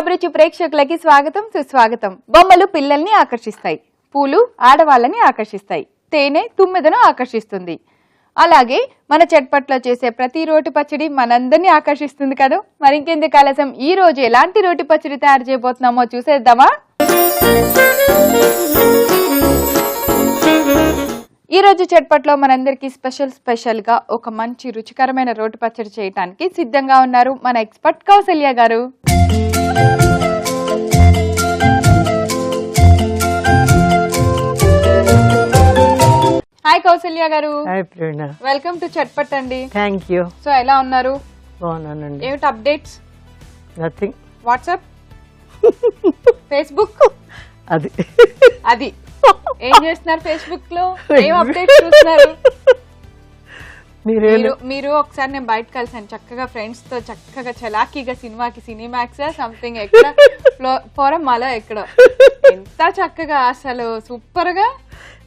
అభిరుచి ప్రేక్షకులకి స్వాగతం సుస్వాగతం. బొమ్మలు పిల్లల్ని ఆకర్షిస్తాయి, పూలు ఆడవాళ్ళని ఆకర్షిస్తాయి, తేనె తుమ్మెదను ఆకర్షిస్తుంది. అలాగే మన చట్పట్లో చేసే ప్రతి రోటి పచ్చడి మనందరినీ ఆకర్షిస్తుంది కదా. మరి ఇంకెందుకు ఆలస్యం, ఈ రోజు ఎలాంటి రోటి పచ్చడి తయారు చేయబోతున్నామో చూసేద్దామా. ఈ రోజు చట్పట్లో మనందరికీ స్పెషల్ గా ఒక మంచి రుచికరమైన రోటి పచ్చడి చేయడానికి సిద్ధంగా ఉన్నారు మన ఎక్స్పర్ట్ కౌసల్య గారు. హాయ్ కౌసల్య గారు. Hi Prerana. Welcome to Chatpat అండి. Thank you. సో ఎలా ఉన్నారు? బాగున్నానండి. ఏమిటి అప్డేట్స్? నథింగ్. వాట్సాప్, ఫేస్బుక్ అది ఏం చేస్తున్నారు? ఫేస్బుక్ లో ఏం అప్డేట్స్ చూస్తున్నారు? మీరు ఒకసారి నేను బయట కలిసాను చక్కగా ఫ్రెండ్స్ తో, చక్కగా చలాకీగా సినిమాకి సినిమాక్స్ సంథింగ్ ఎక్కడ ఫోరం మాలో ఎక్కడ ఎంత చక్కగా అసలు సూపర్ గా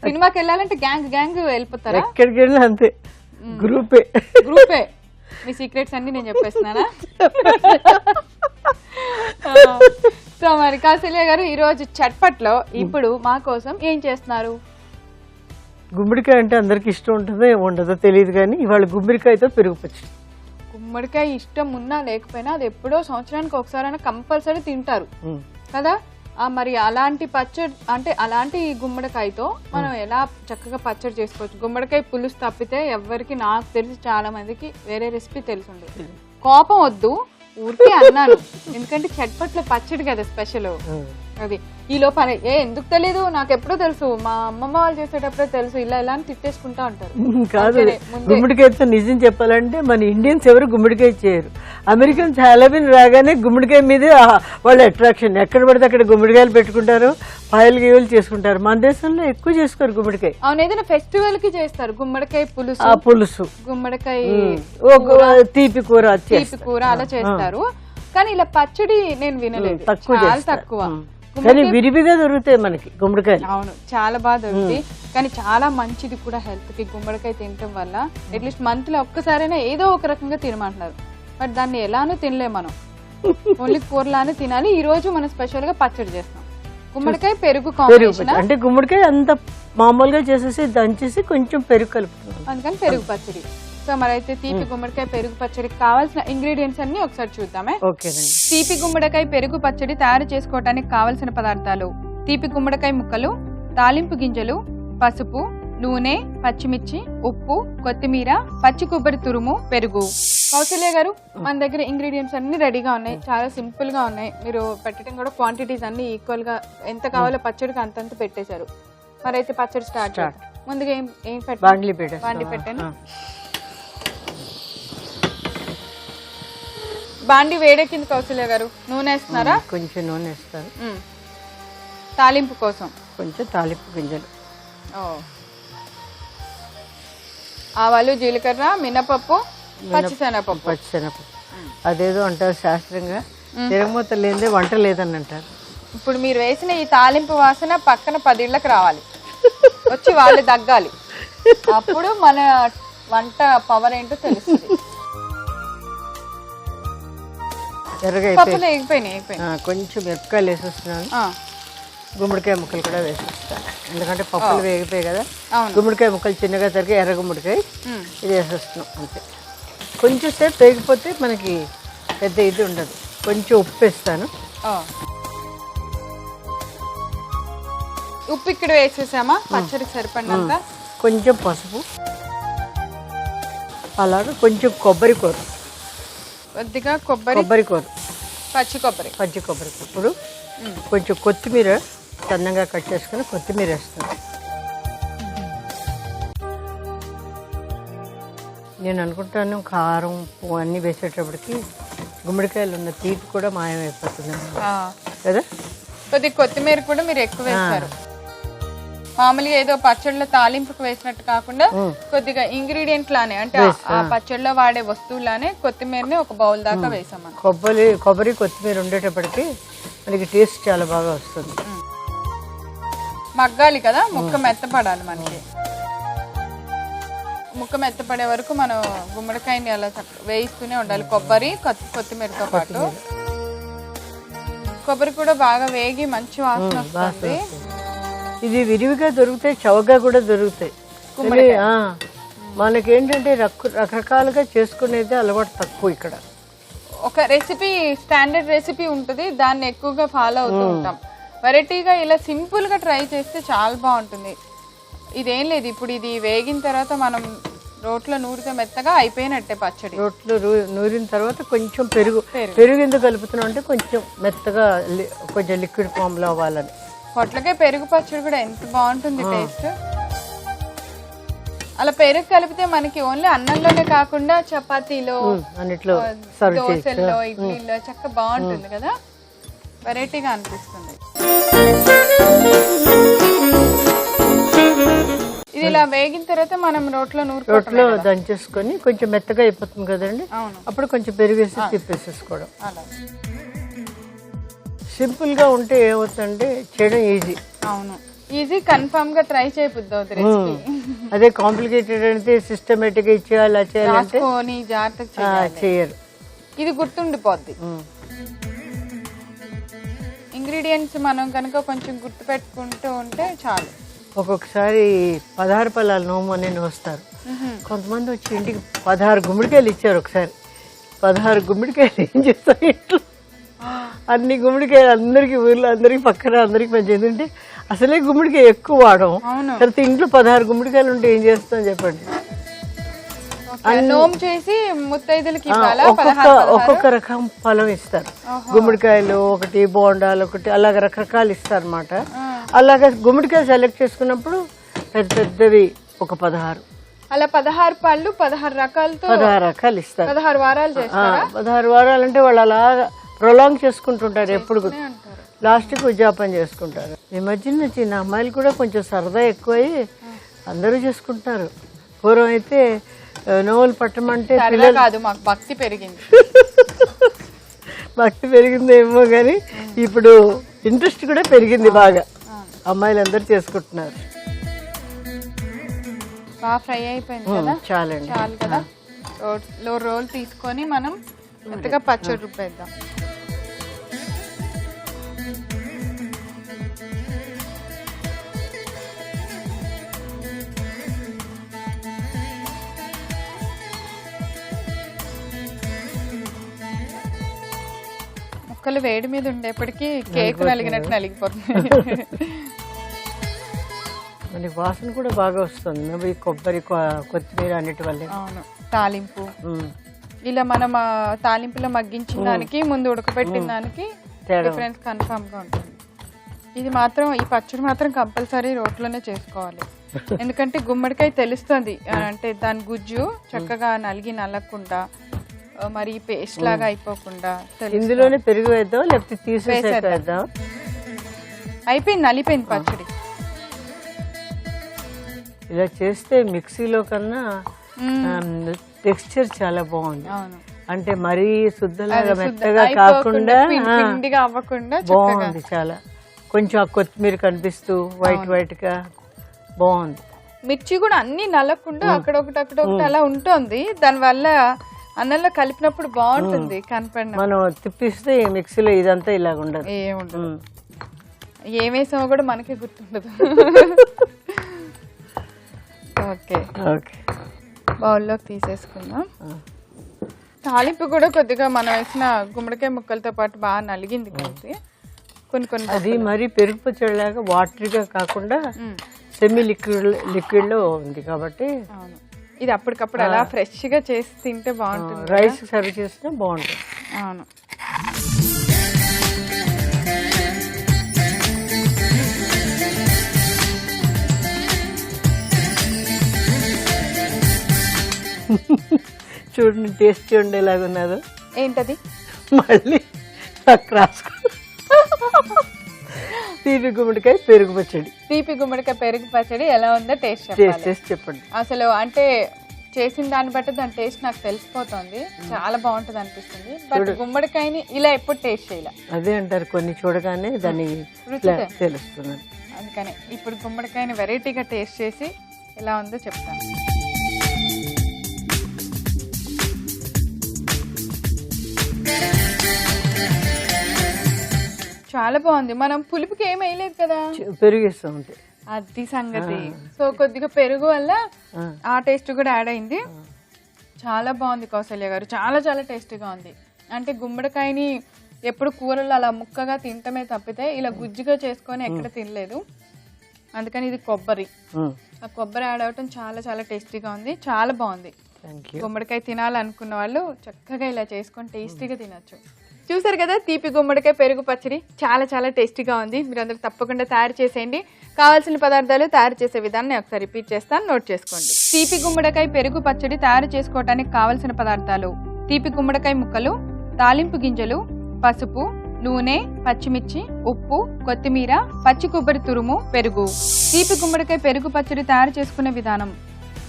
సినిమాకి వెళ్ళాలంటే గ్యాంగ్ వెళ్ళిపోతారా? ఎక్కడికి వెళ్ళినా అంతే, గ్రూపే. మీ సీక్రెట్స్ అన్ని నేను చెప్పేస్తున్నానా? సో మరి కౌసల్య గారు, ఈ రోజు చట్పట్లో ఇప్పుడు మా కోసం ఏం చేస్తున్నారు? గుమ్మడికాయ అంటే అందరికి ఇష్టం ఉంటుందో ఉండదో తెలియదు, కానీ ఇవాళ గుమ్మడికాయతో పెరుగు పచ్చడి. గుమ్మడికాయ ఇష్టం ఉన్నా లేకపోయినా అది ఎప్పుడో సంవత్సరానికి ఒకసారైనా కంపల్సరీ తింటారు కదా. మరి అలాంటి పచ్చడి అంటే అలాంటి గుమ్మడికాయతో మనం ఎలా చక్కగా పచ్చడి చేసుకోవచ్చు. గుమ్మడికాయ పులుసు తప్పితే ఎవరికి, నాకు తెలిసి చాలా మందికి వేరే రెసిపీ తెలిసి కోపం వద్దు, ఊరికే అన్నాను. ఎందుకంటే చట్పట్లో పచ్చడి కదా స్పెషల్. అది ఈ లోపల ఎందుకు తెలీదు, నాకు ఎప్పుడో తెలుసు, మా అమ్మమ్మ వాళ్ళు చేసేటప్పుడే తెలుసు. ఇలా అని తిట్టేసుకుంటా ఉంటారు. కాదు, గుమ్మడికాయతో నిజం చెప్పాలంటే మన ఇండియన్స్ ఎవరు గుమ్మడికాయ చేయరు. అమెరికన్స్ హాలోవీన్ రాగానే గుమ్మడికాయ మీద వాళ్ళ అట్రాక్షన్. ఎక్కడ పడితే అక్కడ గుమ్మడికాయలు పెట్టుకుంటారు, పాయలు గీయలు చేసుకుంటారు. మన దేశంలో ఎక్కువ చేసుకోరు గుమ్మడికాయ. అవును, ఏదైనా ఫెస్టివల్ కి చేస్తారు గుమ్మడికాయ పులుసు, గుమ్మడికాయ తీపి కూర అలా చేస్తారు. కానీ ఇలా పచ్చడి నేను వినలేదు, చాలా తక్కువ. కానీ విరివిగా దొరుకుతాయి మనకి గుమ్మడికాయలు. అవును, చాలా బాగా దొరుకుతాయి. కానీ చాలా మంచిది కూడా హెల్త్ కి గుమ్మడికాయ తినటం వల్ల. అట్లీస్ట్ మంత్ లో ఒక్కసారైనా ఏదో ఒక రకంగా తినమంటున్నారు. బట్ దాన్ని ఎలానో తినలేం మనం, ఓన్లీ కూరలానే తినాలి. ఈ రోజు మనం స్పెషల్ గా పచ్చడి చేస్తాం, గుమ్మడికాయ పెరుగు కాంబినేషన్. అంటే గుమ్మడికాయ అంత మామూలుగా చేసేసి దంచేసి కొంచెం పెరుగు కలుపుతున్నాం, అందుకని పెరుగు పచ్చడి. సో మరి అయితే తీపి గుమ్మడికాయ పెరుగు పచ్చడికి కావాల్సిన ఇంగ్రీడియంట్స్ అన్ని ఒకసారి చూద్దామే. తీపి గుమ్మడికాయ పెరుగు పచ్చడి తయారు చేసుకోవడానికి కావలసిన పదార్థాలు: తీపి గుమ్మడికాయ ముక్కలు, తాలింపు గింజలు, పసుపు, నూనె, పచ్చిమిర్చి, ఉప్పు, కొత్తిమీర, పచ్చి కొబ్బరి తురుము, పెరుగు. కౌసల్య గారు, మన దగ్గర ఇంగ్రీడియంట్స్ అన్ని రెడీగా ఉన్నాయి, చాలా సింపుల్ గా ఉన్నాయి. మీరు పెట్టడం కూడా క్వాంటిటీస్ అన్ని ఈక్వల్ గా ఎంత కావాలో పచ్చడికి అంతంత పెట్టేశారు. మరి అయితే పచ్చడి స్టార్ట్. ముందుగా ఏం బాండి పెట్టాను. బాండి వేడెక్కింది కౌసల్య గారు, నూనె వేస్తున్నారా? కొంచెం నూనె వేస్తారు. తాలింపు కోసం కొంచెం తాలింపు గింజలు, ఆవాలు, జీలకర్ర, మినపప్పు, పచ్చిశనగపప్పు. అదేదో అంటారు శాస్త్రంగా, తిరగమూత లేదే వంట లేదని అంటారు. ఇప్పుడు మీరు వేసిన ఈ తాలింపు వాసన పక్కన 10 ఇళ్ళకి రావాలి, వచ్చి వాళ్ళు దగ్గాలి. అప్పుడు మన వంట పవర్ ఏంటో తెలుస్తుంది. కొంచెం మిరపకాయలు వేసేస్తున్నాను, గుమ్మడికాయ ముక్కలు కూడా వేసేస్తాను. ఎందుకంటే పప్పులు వేగిపోయాయి కదా. గుమ్మడికాయ ముక్కలు చిన్నగా తరిగి ఎర్ర గుమ్మడికాయ ఇది వేసేస్తున్నాం అంతే. కొంచెం సేపు వేగిపోతే మనకి పెద్ద ఇది ఉండదు. కొంచెం ఉప్పు వేస్తాను. ఉప్పు ఇక్కడ వేసేసామా పచ్చడికి సరిపడినంత. కొంచెం పసుపు, అలాగే కొంచెం కొబ్బరి కూర, కొద్దిగా కొబ్బరి కూర, పచ్చి కొబ్బరి. ఇప్పుడు కొంచెం కొత్తిమీర సన్నగా కట్ చేసుకుని కొత్తిమీర వేస్తాను. నేను అనుకుంటాను కారం ఉప్పు అన్నీ వేసేటప్పటికి గుమ్మడికాయలు ఉన్న తీపి కూడా మాయమైపోతుంది కదా. కొద్దిగా కొత్తిమీర కూడా మీరు ఎక్కువ వేస్తారు. మామూలుగా ఏదో పచ్చడిలో తాలింపుకు వేసినట్టు కాకుండా కొద్దిగా ఇంగ్రీడియంట్ లానే, అంటే ఆ పచ్చడిలో వాడే వస్తువులానే కొత్తిమీరని ఒక బౌల్ దాకా వేసాం. కొబ్బరి కొత్తిమీర ఉండేటప్పటికి మనకి టేస్ట్ చాలా బాగా వస్తుంది. మగ్గాలి కదా, ముక్క మెత్తపడాలి మనకి. ముక్క మెత్తపడే వరకు మనం గుమ్మడికాయని అలా వేయిస్తూనే ఉండాలి, కొబ్బరి కొత్తిమీరతో పాటు. కొబ్బరి కూడా బాగా వేగి మంచి వాసన వస్తుంది. ఇది విరివిగా దొరుకుతాయి, చవగా కూడా దొరుకుతాయి. మనకేంటంటే రకరకాలుగా చేసుకునేది అలవాటు తక్కువ. ఇక్కడ ఒక రెసిపీ, స్టాండర్డ్ రెసిపీ ఉంటుంది, దాన్ని ఎక్కువగా ఫాలో అవుతూ ఉంటాం. వెరైటీగా ఇలా సింపుల్ గా ట్రై చేస్తే చాలా బాగుంటుంది. ఇదేం లేదు, ఇప్పుడు ఇది వేగిన తర్వాత మనం రోట్లో నూరితే మెత్తగా అయిపోయినట్టే పచ్చడి. రోట్లో నూరిన తర్వాత కొంచెం పెరుగు ఎందుకు కలుపుతున్నాం అంటే కొంచెం మెత్తగా కొంచెం లిక్విడ్ ఫామ్ లో అవ్వాలని. పొట్లకే పెరుగు పచ్చడి కూడా ఎంత బాగుంటుంది టేస్ట్. అలా పెరుగు కలిపితే మనకి ఓన్లీ అన్నంలోనే కాకుండా చపాతీలో, అన్నిట్లో, దోశల్లో, ఇడ్లీలో చక్కగా బాగుంటుంది కదా, వెరైటీగా అనిపిస్తుంది. ఇది ఇలా వేగిన తర్వాత మనం రోట్లో దంచేసుకొని కొంచెం మెత్తగా అయిపోతుంది కదండి, అప్పుడు కొంచెం పెరిగేసి తిప్పేసేసుకోవడం. సింపుల్ గా ఉంటే ఏమవుతుందంటే చేయడం ఈజీ. అవును, ఈజీ, కన్ఫర్మ్ గా ట్రై చేయబుద్ది రెసిపీ. అదే కాంప్లికేటెడ్ అంటే సిస్టమేటిక్ గా ఇచ్చేయాలి, చేయాలంటే జాగ్రత్తగా చేయరు. ఇది గుర్తుండిపోద్ది. ఇంగ్రీడియంట్స్ మనం కనుక కొంచెం గుర్తు పెట్టుకుంటూ ఉంటే చాలు. ఒక్కొక్కసారి 16 పళ్ళాల నోము అని వస్తారు కొంతమంది, వచ్చి ఇంటికి 16 గుమ్మడికాయలు ఇచ్చారు. ఒకసారి 16 గుమ్మడికాయలు ఏం చేస్తారు ఇంట్లో, అన్ని గుమ్మడికాయలు అందరికి, ఊర్లో అందరికి, పక్కన అందరికి పంచేది. అంటే అసలే గుమ్మడికాయ ఎక్కువ వాడడం, తర్వాత ఇంట్లో 16 గుమ్మడికాయలు ఉంటే ఏం చేస్తాం చెప్పండి. ఒక్కొక్క రకం ఫలం ఇస్తారు. గుమ్మడికాయలు ఒకటి, బోండాలు ఒకటి, అలాగ రకరకాలు ఇస్తారు అన్నమాట. అలాగే గుమ్మడికాయలు సెలెక్ట్ చేసుకున్నప్పుడు పెద్ద పెద్దవి ఒక 16, అలా 16 పళ్ళు 16 రకాలతో 16 రకాలు ఇస్తారు. 16 వారాలు 16 వారాలు అంటే వాళ్ళు అలాగా ప్రొలాంగ్ చేసుకుంటుంటారు, ఎప్పుడు లాస్ట్ కు ఉద్యాపన చేసుకుంటారు. ఈ మధ్యన చిన్న అమ్మాయిలు కూడా కొంచెం సరదా ఎక్కువై అందరూ చేసుకుంటున్నారు. పూర్వం అయితే నోవులు పట్టమంటే కాదు, మాకు భక్తి పెరిగింది. భక్తి పెరిగిందేమో కానీ ఇప్పుడు ఇంట్రెస్ట్ కూడా పెరిగింది బాగా, అమ్మాయిలు అందరూ చేసుకుంటున్నారు. బాగా ఫ్రై అయిపోయింది కదా, చాలండి, చాలు కదా. రోల్ తీసుకొని మనం మెత్తగా పచ్చడి రుబ్బేద్దాం. ముక్కలు వేడి మీద ఉండేప్పటికీ కేక్ నలిగినట్టు నలిగిపోతుంది. మనకి వాసన కూడా బాగా వస్తుంది, కొబ్బరి, కొత్తిమీర అన్నిటి వల్ల. అవును, తాలింపు ఇలా మనం తాలింపులో మగ్గించిన దానికి ముందు ఉడకబెట్టిన దానికి డిఫరెన్స్ కన్ఫర్మ్ గా ఉంటుంది. ఇది మాత్రం, ఈ పచ్చడి మాత్రం కంపల్సరీ రోట్లోనే చేసుకోవాలి. ఎందుకంటే గుమ్మడికాయ తెలుస్తుంది అంటే దాని గుజ్జు చక్కగా నలగకుండా, మరి పేస్ట్ లాగా అయిపోకుండా. ఇందులోనే పెరుగు వేద్దాం లేకపోతే తీసేద్దాం. అయిపోయింది, నలిపోయింది పచ్చడి. ఇలా చేస్తే మిక్సీలో కన్నా టెక్స్చర్ చాలా బాగుంది. అంటే మరీ శుద్ధలాగా మెత్తగా కాకుండా బాగుంది చాలా. కొంచెం ఆ కొత్తిమీర కనిపిస్తూ వైట్ గా బాగుంది. మిర్చి కూడా అన్ని నలగకుండా అక్కడొకటి అలా ఉంటుంది, దానివల్ల అన్నంలో కలిపినప్పుడు బాగుంటుంది. కనపడి మనం తిప్పిస్తే మిక్సీలో ఇదంతా ఇలాగ ఉండదు, ఏముండదు. ఏమేసామో కూడా మనకే గుర్తుండదు. ఓకే, బౌల్లోకి తీసేసుకుందాం. తాలింపు కూడా కొద్దిగా మనం వేసిన గుమ్మడికాయ ముక్కలతో పాటు బాగా నలిగింది కలిసి కొన్ని. అది మరి పెరుగు పచ్చడిలాగా వాటరీగా కాకుండా సెమీ లిక్విడ్ లో ఉంది కాబట్టి ఇది అప్పటికప్పుడు అలా ఫ్రెష్ గా చేసి తింటే బాగుంటుంది. రైస్ సర్వ్ చేస్తే బాగుంటుంది. అవును, చూడండి టేస్టీ ఉండేలాగా ఉన్నది. ఏంటది? మళ్ళీ రాసుకో. తీపి గుమ్మడికాయ పెరుగు పచ్చడి. తీపి గుమ్మడికాయ పెరుగు పచ్చడి ఎలా ఉందో టేస్ట్ చేసి చెప్పండి. అసలు అంటే చేసిన దాన్ని బట్టి దాని టేస్ట్ నాకు తెలిసిపోతుంది, చాలా బాగుంటది అనిపిస్తుంది. బట్ గుమ్మడికాయని ఇలా ఎప్పుడు టేస్ట్ చేయాలి, అదే అంటారు, కొన్ని చూడగానే దాన్ని తెలుస్తుంది. అందుకని ఇప్పుడు గుమ్మడికాయని వెరైటీగా టేస్ట్ చేసి ఎలా ఉందో చెప్తాను. చాలా బాగుంది. మనం పులుపుకి ఏం వేయలేదు కదా, పెరిగిస్తాం అంతే. అది సంగతి. సో కొద్దిగా పెరుగు వల్ల ఆ టేస్ట్ కూడా యాడ్ అయింది. చాలా బాగుంది కౌసల్య గారు, చాలా చాలా టేస్టీగా ఉంది. అంటే గుమ్మడికాయని ఎప్పుడు కూరలు అలా ముక్కగా తింటమే తప్పితే ఇలా గుజ్జుగా చేసుకొని ఎక్కడ తినలేదు. అందుకని ఇది కొబ్బరి, ఆ కొబ్బరి యాడ్ అవటం చాలా చాలా టేస్టీగా ఉంది, చాలా బాగుంది. గుమ్మడికాయ తినాలనుకున్న వాళ్ళు చక్కగా ఇలా చేసుకొని టేస్టీగా తినచ్చు. చూసారు కదా తీపి గుమ్మడికాయ పెరుగు పచ్చడి, చాలా చాలా టేస్టీగా ఉంది. మీరందరూ తప్పకుండా తయారు చేసేయండి. కావాల్సిన పదార్థాలు, తయారు చేసే విధానం నేను ఒకసారి రిపీట్ చేస్తాను, నోట్ చేసుకోండి. తీపి గుమ్మడికాయ పెరుగు పచ్చడి తయారు చేసుకోవడానికి కావలసిన పదార్థాలు: తీపి గుమ్మడికాయ ముక్కలు, తాలింపు గింజలు, పసుపు, నూనె, పచ్చిమిర్చి, ఉప్పు, కొత్తిమీర, పచ్చి కొబ్బరి తురుము, పెరుగు. తీపి గుమ్మడికాయ పెరుగు పచ్చడి తయారు చేసుకునే విధానం: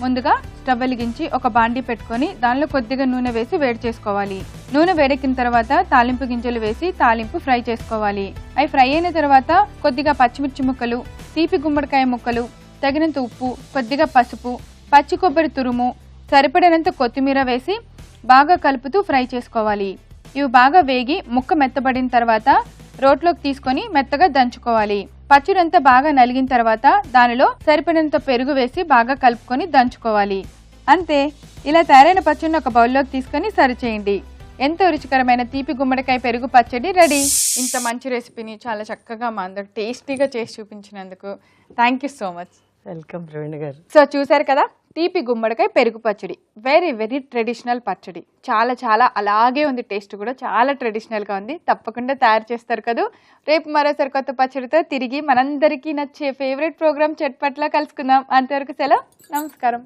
ముందుగా స్టవ్ వెలిగించి ఒక బాండీ పెట్టుకొని దానిలో కొద్దిగా నూనె వేసి వేడి చేసుకోవాలి. నూనె వేడెక్కిన తర్వాత తాలింపు గింజలు వేసి తాలింపు ఫ్రై చేసుకోవాలి. అవి ఫ్రై అయిన తర్వాత కొద్దిగా పచ్చిమిర్చి ముక్కలు, తీపి గుమ్మడికాయ ముక్కలు, తగినంత ఉప్పు, కొద్దిగా పసుపు, పచ్చి కొబ్బరి తురుము, సరిపడినంత కొత్తిమీర వేసి బాగా కలుపుతూ ఫ్రై చేసుకోవాలి. ఇవి బాగా వేగి ముక్క మెత్తబడిన తర్వాత రోట్లోకి తీసుకొని మెత్తగా దంచుకోవాలి. పచ్చడంతా బాగా నలిగిన తర్వాత దానిలో సరిపడినంత పెరుగు వేసి బాగా కలుపుకొని దంచుకోవాలి. అంతే, ఇలా తయారైన పచ్చడిని ఒక బౌల్లోకి తీసుకొని సర్వ్ చేయండి. ఎంతో రుచికరమైన తీపి గుమ్మడికాయ పెరుగు పచ్చడి రెడీ. ఇంత మంచి రెసిపీని చాలా చక్కగా మా అందరికి టేస్టీగా చేసి చూపించినందుకు thank you so much. Welcome Praveen గారు. సో చూసారు కదా తీపి గుమ్మడికాయ పెరుగు పచ్చడి, వెరీ వెరీ ట్రెడిషనల్ పచ్చడి. చాలా చాలా అలాగే ఉంది, టేస్ట్ కూడా చాలా ట్రెడిషనల్గా ఉంది. తప్పకుండా తయారు చేస్తారు కదా. రేపు మరోసారి కొత్త పచ్చడితో తిరిగి మనందరికీ నచ్చే ఫేవరెట్ ప్రోగ్రామ్ చట్పట్లా కలుసుకుందాం. అంతవరకు సెలవు, నమస్కారం.